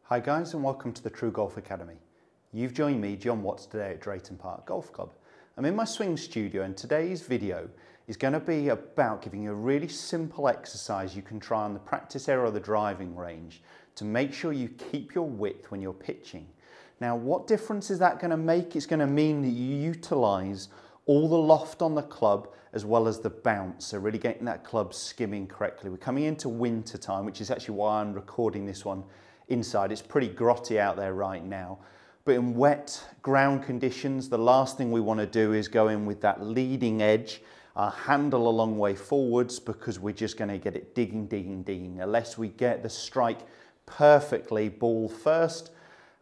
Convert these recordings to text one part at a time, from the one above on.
Hi guys, and welcome to the TruGolf Academy. You've joined me, Jon Watts, today at Drayton Park Golf Club. I'm in my swing studio and today's video is going to be about giving you a really simple exercise you can try on the practice area or the driving range to make sure you keep your width when you're pitching. Now, what difference is that going to make? It's going to mean that you utilise all the loft on the club as well as the bounce, so really getting that club skimming correctly. We're coming into winter time, which is actually why I'm recording this one inside. It's pretty grotty out there right now, but in wet ground conditions, the last thing we want to do is go in with that leading edge, our handle a long way forwards, because we're just going to get it digging. Unless we get the strike perfectly ball first,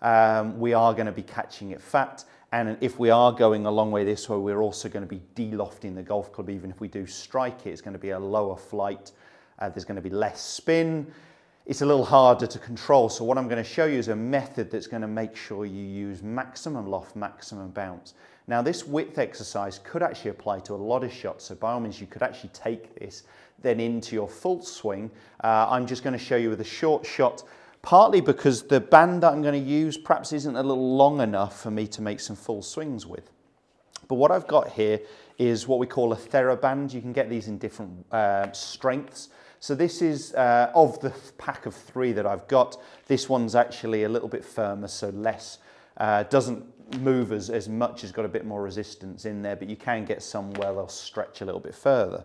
we are going to be catching it fat. And if we are going a long way this way, we're also going to be de-lofting the golf club. Even if we do strike it, it's going to be a lower flight. There's going to be less spin. It's a little harder to control. So what I'm going to show you is a method that's going to make sure you use maximum loft, maximum bounce. Now, this width exercise could actually apply to a lot of shots. So by all means, you could actually take this then into your full swing. I'm just going to show you with a short shot, partly because the band that I'm going to use perhaps isn't a little long enough for me to make some full swings with. But what I've got here is what we call a Thera-band. You can get these in different strengths. So this is, of the pack of 3 that I've got, this one's actually a little bit firmer, so less, doesn't move as much, has got a bit more resistance in there, but you can get some where they'll stretch a little bit further.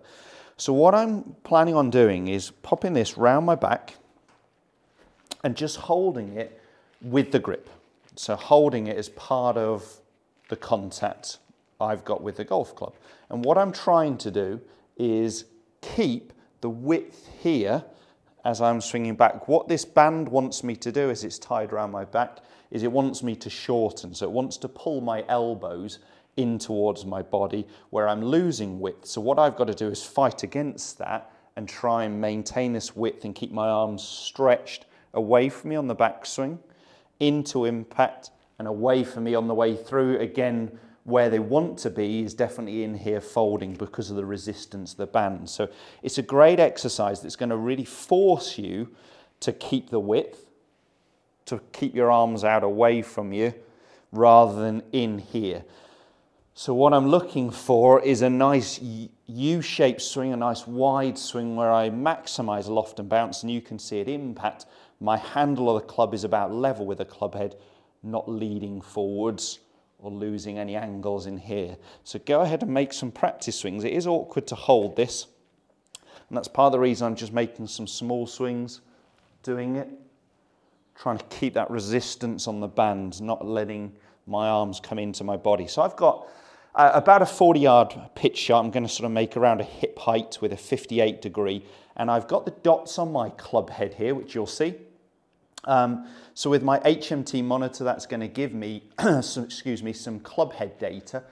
So what I'm planning on doing is popping this round my back and just holding it with the grip. So holding it as part of the contact I've got with the golf club. And what I'm trying to do is keep the width here as I'm swinging back. What this band wants me to do, as it's tied around my back, is it wants me to shorten. So it wants to pull my elbows in towards my body where I'm losing width. So what I've got to do is fight against that and try and maintain this width and keep my arms stretched away from me on the backswing, into impact, and away from me on the way through. Again, where they want to be is definitely in here folding because of the resistance of the band. So it's a great exercise that's going to really force you to keep the width, to keep your arms out away from you rather than in here. So what I'm looking for is a nice U-shaped swing, a nice wide swing where I maximize loft and bounce, and you can see it impact. My handle of the club is about level with the club head, not leading forwards or losing any angles in here. So go ahead and make some practice swings. It is awkward to hold this, and that's part of the reason I'm just making some small swings, doing it, trying to keep that resistance on the band, not letting my arms come into my body. So I've got about a 40-yard pitch shot. I'm going to sort of make around a hip height with a 58 degree, and I've got the dots on my club head here, which you'll see. So with my HMT monitor, that's going to give me some club head data.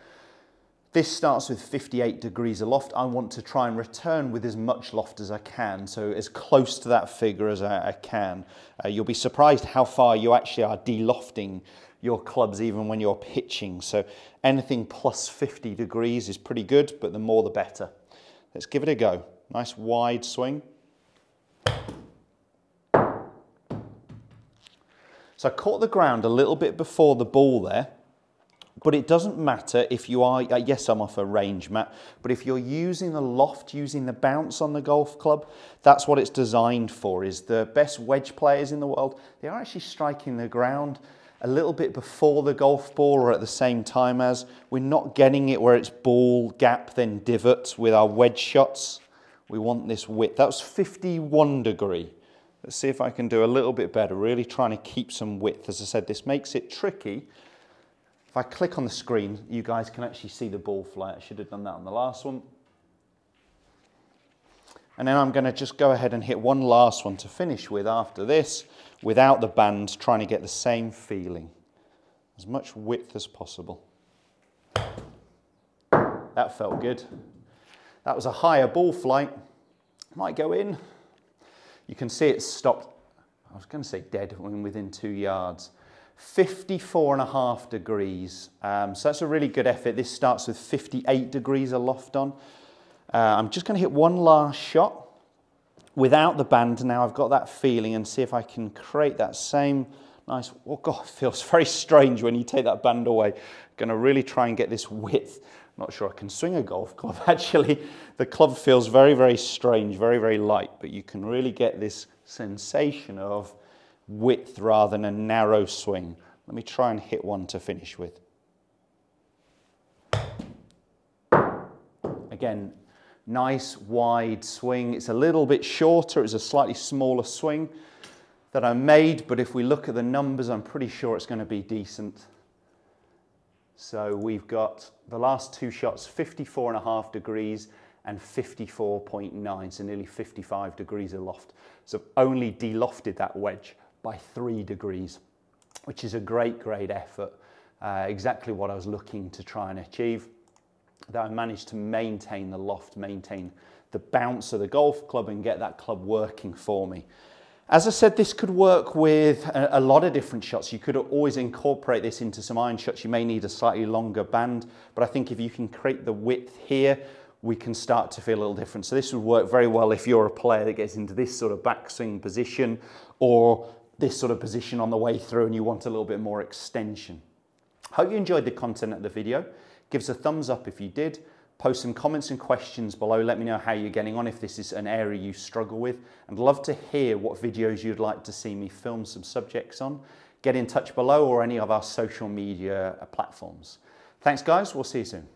This starts with 58 degrees of loft. I want to try and return with as much loft as I can, so as close to that figure as I can. You'll be surprised how far you actually are de-lofting your clubs even when you're pitching. So anything plus 50 degrees is pretty good, but the more the better. Let's give it a go. Nice wide swing. So I caught the ground a little bit before the ball there, but it doesn't matter if you are, yes, I'm off a range mat, but if you're using the loft, using the bounce on the golf club, that's what it's designed for. Is the best wedge players in the world, they are actually striking the ground a little bit before the golf ball or at the same time as. We're not getting it where it's ball, gap, then divot with our wedge shots. We want this width. That was 51 degree. Let's see if I can do a little bit better, really trying to keep some width. As I said, this makes it tricky. If I click on the screen, you guys can actually see the ball fly. I should have done that on the last one. And then I'm going to just go ahead and hit one last one to finish with after this, without the band, trying to get the same feeling. As much width as possible. That felt good. That was a higher ball flight. Might go in. You can see it stopped, I was going to say dead, when within 2 yards. 54.5 degrees, so that's a really good effort. This starts with 58 degrees of loft on. I'm just going to hit one last shot without the band. Now I've got that feeling, and see if I can create that same Nice. Oh God, it feels very strange when you take that band away. Going to really try and get this width. Not sure I can swing a golf club. Actually, the club feels very, very strange, very, very light, but you can really get this sensation of width rather than a narrow swing. Let me try and hit one to finish with. Again, nice wide swing. It's a little bit shorter. It's a slightly smaller swing that I made, but if we look at the numbers, I'm pretty sure it's going to be decent. So we've got the last two shots, 54.5 degrees and 54.9, so nearly 55 degrees of loft. So I've only de-lofted that wedge by 3 degrees, which is a great, great effort. Exactly what I was looking to try and achieve. That I managed to maintain the loft, maintain the bounce of the golf club and get that club working for me. As I said, this could work with a lot of different shots. You could always incorporate this into some iron shots. You may need a slightly longer band, but I think if you can create the width here, we can start to feel a little different. So this would work very well if you're a player that gets into this sort of backswing position or this sort of position on the way through and you want a little bit more extension. Hope you enjoyed the content of the video. Give us a thumbs up if you did. Post some comments and questions below. Let me know how you're getting on, if this is an area you struggle with. I'd love to hear what videos you'd like to see me film some subjects on. Get in touch below or any of our social media platforms. Thanks guys, we'll see you soon.